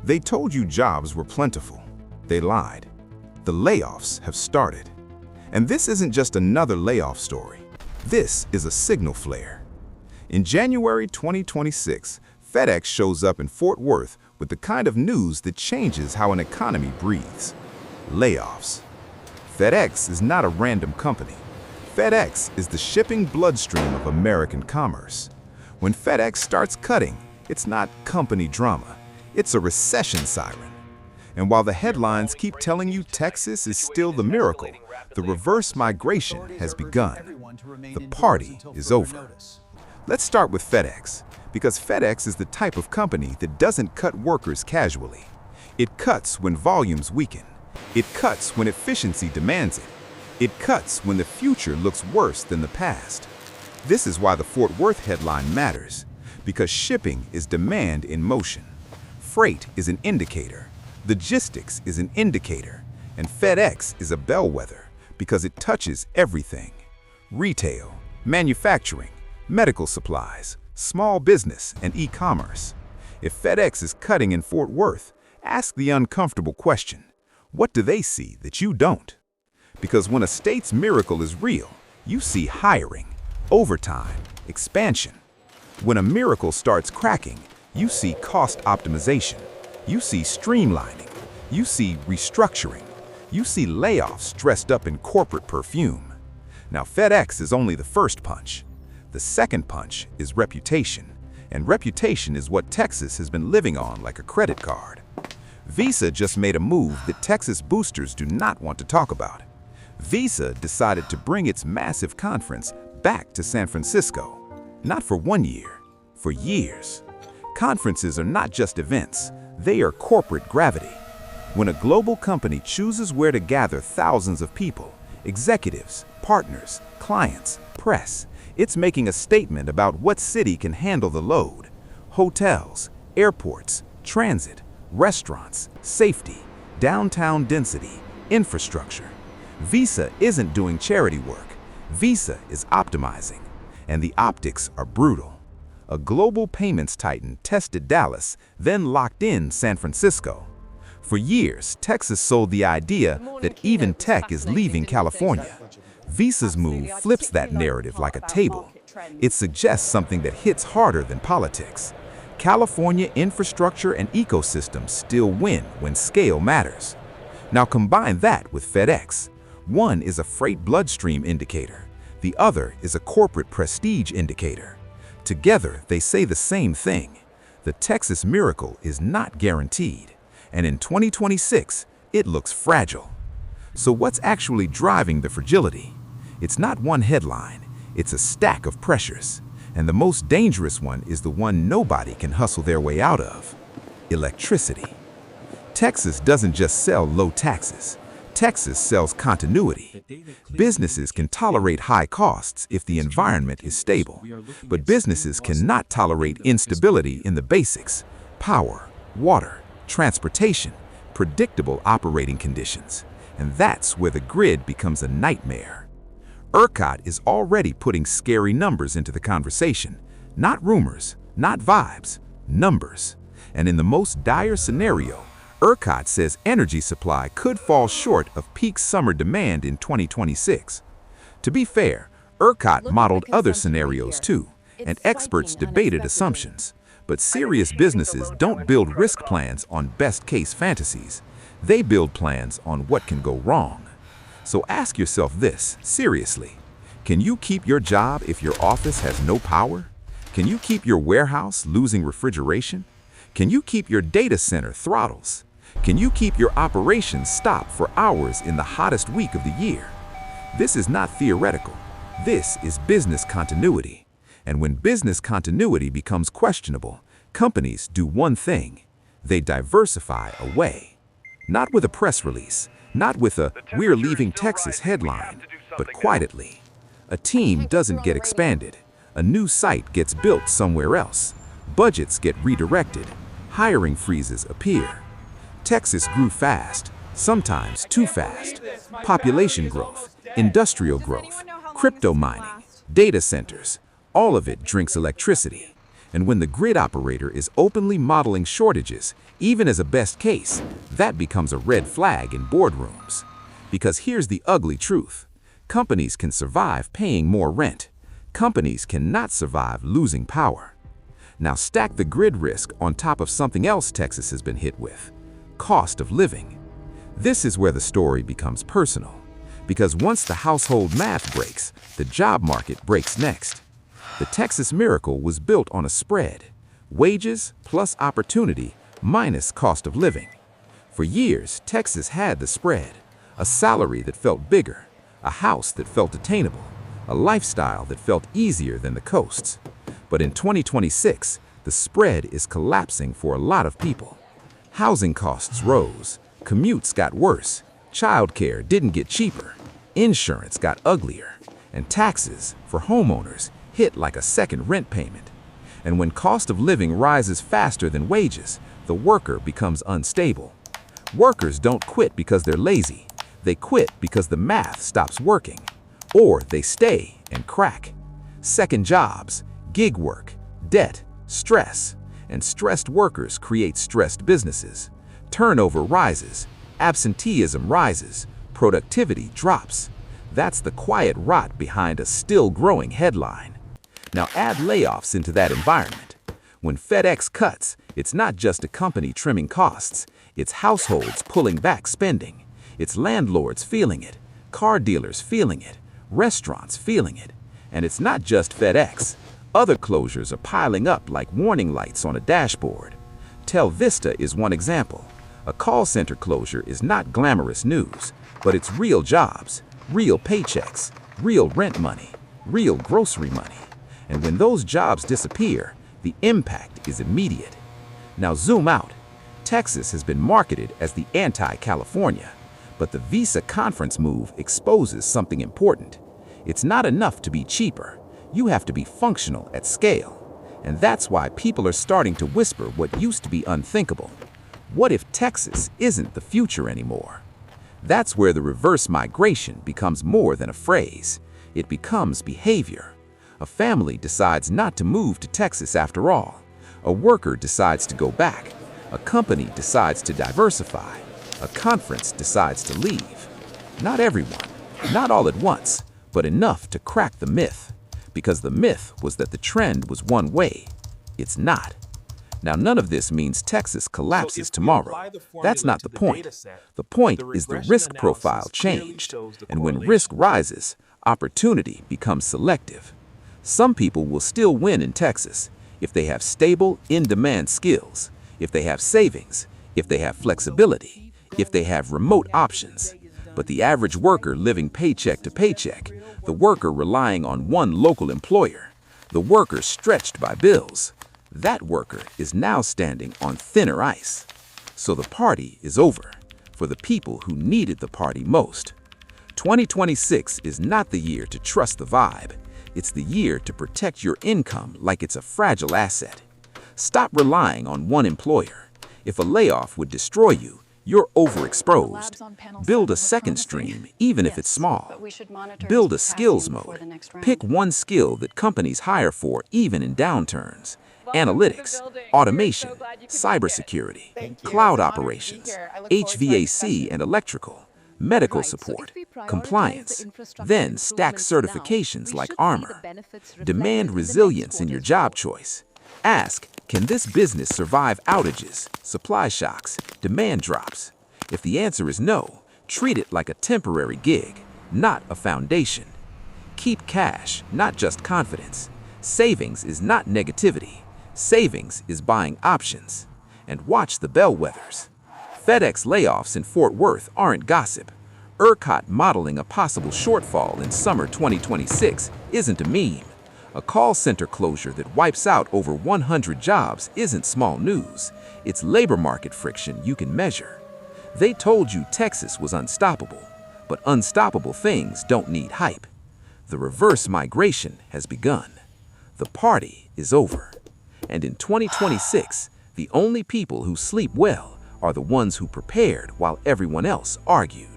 They told you jobs were plentiful. They lied. The layoffs have started. And this isn't just another layoff story. This is a signal flare. In January 2026, FedEx shows up in Fort Worth with the kind of news that changes how an economy breathes. Layoffs. FedEx is not a random company. FedEx is the shipping bloodstream of American commerce. When FedEx starts cutting, it's not company drama. It's a recession siren. And while the headlines keep telling you Texas is still the miracle, the reverse migration has begun. The party is over. Let's start with FedEx, because FedEx is the type of company that doesn't cut workers casually. It cuts when volumes weaken. It cuts when efficiency demands it. It cuts when the future looks worse than the past. This is why the Fort Worth headline matters, because shipping is demand in motion. Freight is an indicator. Logistics is an indicator. And FedEx is a bellwether because it touches everything. Retail, manufacturing, medical supplies, small business, and e-commerce. If FedEx is cutting in Fort Worth, ask the uncomfortable question: what do they see that you don't? Because when a state's miracle is real, you see hiring, overtime, expansion. When a miracle starts cracking, you see cost optimization. You see streamlining. You see restructuring. You see layoffs dressed up in corporate perfume. Now, FedEx is only the first punch. The second punch is reputation. And reputation is what Texas has been living on like a credit card. Visa just made a move that Texas boosters do not want to talk about. Visa decided to bring its massive conference back to San Francisco. Not for 1 year, for years. Conferences are not just events, they are corporate gravity. When a global company chooses where to gather thousands of people, executives, partners, clients, press, it's making a statement about what city can handle the load. Hotels, airports, transit, restaurants, safety, downtown density, infrastructure. Visa isn't doing charity work. Visa is optimizing. And the optics are brutal. A global payments titan tested Dallas, then locked in San Francisco. For years, Texas sold the idea that even tech is leaving California. Visa's move flips that narrative like a table. It suggests something that hits harder than politics. California infrastructure and ecosystems still win when scale matters. Now combine that with FedEx. One is a freight bloodstream indicator. The other is a corporate prestige indicator. Together, they say the same thing. The Texas miracle is not guaranteed. And in 2026, it looks fragile. So what's actually driving the fragility? It's not one headline. It's a stack of pressures. And the most dangerous one is the one nobody can hustle their way out of: electricity. Texas doesn't just sell low taxes. Texas sells continuity. Businesses can tolerate high costs if the environment is stable, but businesses cannot tolerate instability in the basics: power, water, transportation, predictable operating conditions. And that's where the grid becomes a nightmare. ERCOT is already putting scary numbers into the conversation. Not rumors, not vibes, numbers. And in the most dire scenario, ERCOT says energy supply could fall short of peak summer demand in 2026. To be fair, ERCOT modeled other scenarios too, and experts debated assumptions. But serious businesses don't build risk plans on best-case fantasies. They build plans on what can go wrong. So ask yourself this, seriously. Can you keep your job if your office has no power? Can you keep your warehouse losing refrigeration? Can you keep your data center throttles? Can you keep your operations stopped for hours in the hottest week of the year? This is not theoretical. This is business continuity. And when business continuity becomes questionable, companies do one thing: they diversify away. Not with a press release, not with a "we're leaving Texas" headline, but quietly. A team doesn't get expanded. A new site gets built somewhere else. Budgets get redirected. Hiring freezes appear. Texas grew fast, sometimes too fast. Population growth, industrial growth, crypto mining, data centers, all of it drinks electricity. And when the grid operator is openly modeling shortages, Even as a best case, that becomes a red flag in boardrooms. Because here's the ugly truth. Companies can survive paying more rent. Companies cannot survive losing power. Now stack the grid risk on top of something else Texas has been hit with: cost of living. This is where the story becomes personal. Because once the household math breaks, the job market breaks next. The Texas miracle was built on a spread: wages plus opportunity minus cost of living. For years, Texas had the spread: a salary that felt bigger, a house that felt attainable, a lifestyle that felt easier than the coasts. But in 2026, the spread is collapsing for a lot of people. Housing costs rose, commutes got worse, childcare didn't get cheaper, insurance got uglier, and taxes, for homeowners, hit like a second rent payment. And when cost of living rises faster than wages, the worker becomes unstable. Workers don't quit because they're lazy. They quit because the math stops working. Or they stay and crack. Second jobs, gig work, debt, stress. And stressed workers create stressed businesses. Turnover rises, absenteeism rises, productivity drops. That's the quiet rot behind a still growing headline. Now add layoffs into that environment. When FedEx cuts, it's not just a company trimming costs, it's households pulling back spending. It's landlords feeling it, car dealers feeling it, restaurants feeling it. And it's not just FedEx. Other closures are piling up like warning lights on a dashboard. Tel Vista is one example. A call center closure is not glamorous news, but it's real jobs, real paychecks, real rent money, real grocery money. And when those jobs disappear, the impact is immediate. Now zoom out. Texas has been marketed as the anti-California, but the Visa conference move exposes something important. It's not enough to be cheaper. You have to be functional at scale. And that's why people are starting to whisper what used to be unthinkable. What if Texas isn't the future anymore? That's where the reverse migration becomes more than a phrase. It becomes behavior. A family decides not to move to Texas after all. A worker decides to go back. A company decides to diversify. A conference decides to leave. Not everyone, not all at once, but enough to crack the myth. Because the myth was that the trend was one way. It's not. Now, none of this means Texas collapses tomorrow. That's not the point. The point is the risk profile changed. And when risk rises, opportunity becomes selective. Some people will still win in Texas if they have stable, in-demand skills, if they have savings, if they have flexibility, if they have remote options. But the average worker living paycheck to paycheck, the worker relying on one local employer, the worker stretched by bills, that worker is now standing on thinner ice. So the party is over for the people who needed the party most. 2026 is not the year to trust the vibe. It's the year to protect your income like it's a fragile asset. Stop relying on one employer. If a layoff would destroy you, you're overexposed. Build a second stream, even if it's small. Build a skills mode. Pick one skill that companies hire for even in downturns. Analytics, automation, cybersecurity, cloud operations, HVAC and electrical, medical support, compliance. Then stack certifications like armor. Demand resilience in your job choice. Ask, can this business survive outages, supply shocks, demand drops? If the answer is no, treat it like a temporary gig, not a foundation. Keep cash, not just confidence. Savings is not negativity. Savings is buying options. And watch the bellwethers. FedEx layoffs in Fort Worth aren't gossip. ERCOT modeling a possible shortfall in summer 2026 isn't a meme. A call center closure that wipes out over 100 jobs isn't small news. It's labor market friction you can measure. They told you Texas was unstoppable, but unstoppable things don't need hype. The reverse migration has begun. The party is over. And in 2026, the only people who sleep well are the ones who prepared while everyone else argued.